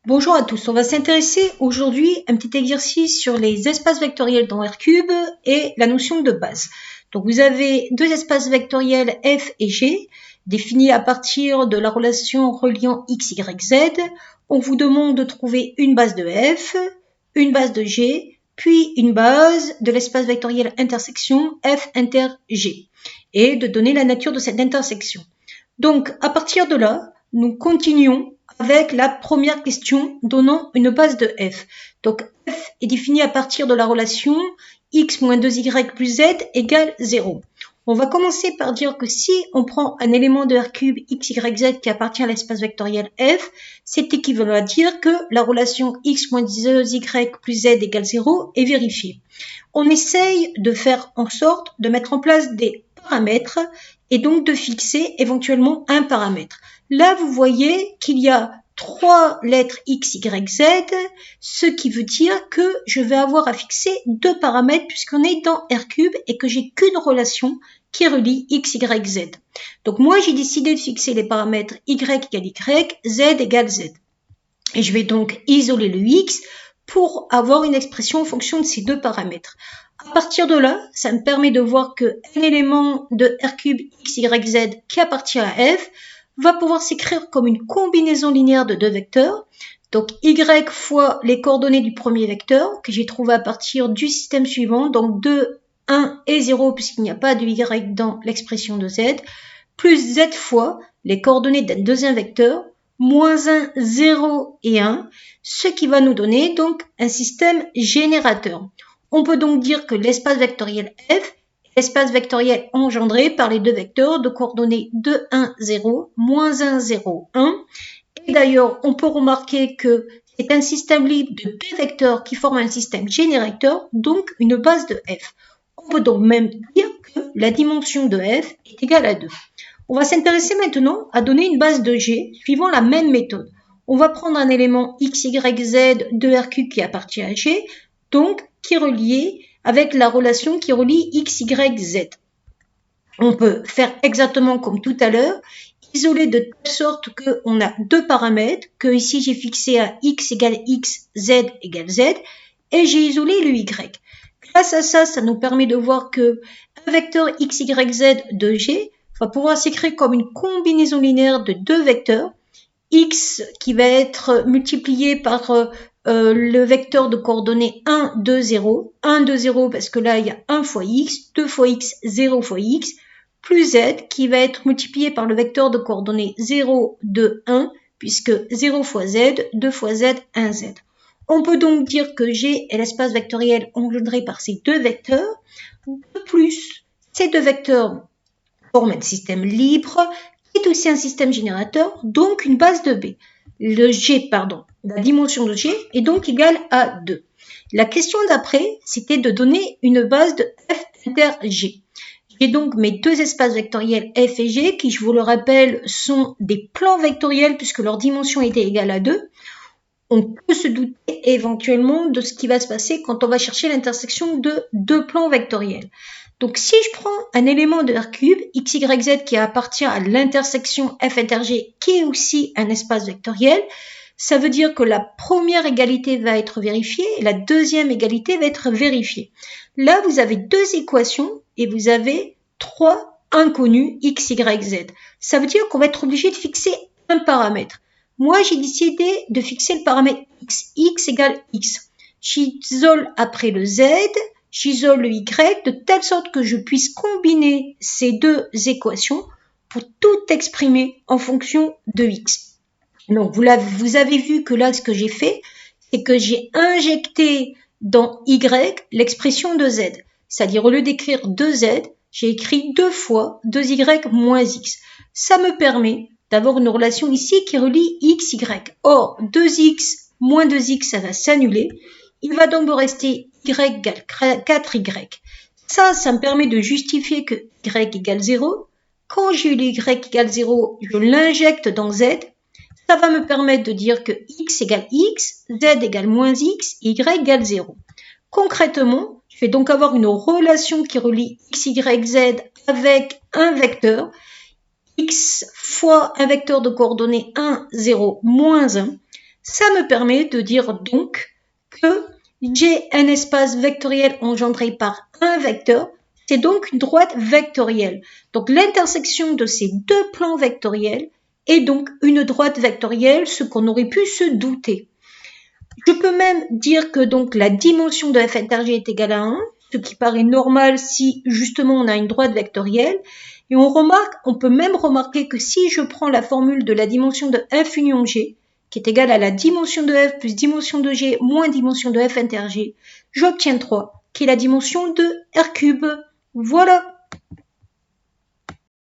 Bonjour à tous, on va s'intéresser aujourd'hui à un petit exercice sur les espaces vectoriels dans R-cube et la notion de base. Donc vous avez deux espaces vectoriels F et G définis à partir de la relation reliant X, Y, Z. On vous demande de trouver une base de F, une base de G, puis une base de l'espace vectoriel intersection F inter G et de donner la nature de cette intersection. Donc à partir de là, nous continuons avec la première question donnant une base de f. Donc f est définie à partir de la relation x moins 2y plus z égale 0. On va commencer par dire que si on prend un élément de R cube x, y, z qui appartient à l'espace vectoriel f, c'est équivalent à dire que la relation x moins 2y plus z égale 0 est vérifiée. On essaye de faire en sorte de mettre en place des paramètres et donc de fixer éventuellement un paramètre. Là, vous voyez qu'il y a 3 lettres x, y, z, ce qui veut dire que je vais avoir à fixer deux paramètres puisqu'on est dans R cube et que j'ai qu'une relation qui relie x, y, z. Donc moi, j'ai décidé de fixer les paramètres y égale y, z égale z. Et je vais donc isoler le x pour avoir une expression en fonction de ces deux paramètres. À partir de là, ça me permet de voir qu'un élément de R cube x, y, z qui appartient à f va pouvoir s'écrire comme une combinaison linéaire de deux vecteurs. Donc y fois les coordonnées du premier vecteur que j'ai trouvé à partir du système suivant, donc 2, 1 et 0 puisqu'il n'y a pas de y dans l'expression de z, plus z fois les coordonnées d'un deuxième vecteur, moins 1, 0 et 1, ce qui va nous donner donc un système générateur. On peut donc dire que l'espace vectoriel f est l'espace vectoriel engendré par les deux vecteurs de coordonnées 2, 1, 0, moins 1, 0, 1. Et d'ailleurs, on peut remarquer que c'est un système libre de deux vecteurs qui forment un système générateur, donc une base de f. On peut donc même dire que la dimension de f est égale à 2. On va s'intéresser maintenant à donner une base de G suivant la même méthode. On va prendre un élément x, y, z de R cube qui appartient à G, donc qui est relié avec la relation qui relie x, y, z. On peut faire exactement comme tout à l'heure, isoler de telle sorte qu'on a deux paramètres, que ici j'ai fixé à x égale x, z égale z, et j'ai isolé le y. Grâce à ça, ça nous permet de voir que un vecteur x, y, z de G va pouvoir s'écrire comme une combinaison linéaire de deux vecteurs, x qui va être multiplié par le vecteur de coordonnées 1, 2, 0, 1, 2, 0 parce que là il y a 1 fois x, 2 fois x, 0 fois x, plus z qui va être multiplié par le vecteur de coordonnées 0, 2, 1, puisque 0 fois z, 2 fois z, 1 z. On peut donc dire que G est l'espace vectoriel engendré par ces deux vecteurs. De plus, ces deux vecteurs forment un système libre qui est aussi un système générateur, donc une base de B. La dimension de G est donc égale à 2. La question d'après, c'était de donner une base de F inter G. J'ai donc mes deux espaces vectoriels F et G qui, je vous le rappelle, sont des plans vectoriels puisque leur dimension était égale à 2. On peut se douter éventuellement de ce qui va se passer quand on va chercher l'intersection de deux plans vectoriels. Donc si je prends un élément de R cube, x, y, z qui appartient à l'intersection F inter G qui est aussi un espace vectoriel, ça veut dire que la première égalité va être vérifiée et la deuxième égalité va être vérifiée. Là, vous avez deux équations et vous avez trois inconnus x, y, z. Ça veut dire qu'on va être obligé de fixer un paramètre. Moi, j'ai décidé de fixer le paramètre x. X égale x. J'isole après le z, j'isole le y, de telle sorte que je puisse combiner ces deux équations pour tout exprimer en fonction de x. Donc, vous avez vu que là, ce que j'ai fait, c'est que j'ai injecté dans y l'expression de z. C'est-à-dire, au lieu d'écrire 2z, j'ai écrit 2 fois 2y moins x. Ça me permet d'avoir une relation ici qui relie x, y. Or, 2x moins 2x, ça va s'annuler. Il va donc me rester y égale 4y. Ça me permet de justifier que y égale 0. Quand j'ai eu le y égale 0, je l'injecte dans z. Ça va me permettre de dire que x égale x, z égale moins x, y égale 0. Concrètement, je vais donc avoir une relation qui relie x, y, z avec un vecteur, x fois un vecteur de coordonnées 1, 0, moins 1. Ça me permet de dire donc que j'ai un espace vectoriel engendré par un vecteur, c'est donc une droite vectorielle. Donc l'intersection de ces deux plans vectoriels est donc une droite vectorielle, ce qu'on aurait pu se douter. Je peux même dire que donc la dimension de f inter g est égale à 1, ce qui paraît normal si justement on a une droite vectorielle. Et on peut même remarquer que si je prends la formule de la dimension de f union g, qui est égale à la dimension de f plus dimension de g moins dimension de f inter g, j'obtiens 3, qui est la dimension de R cube. Voilà.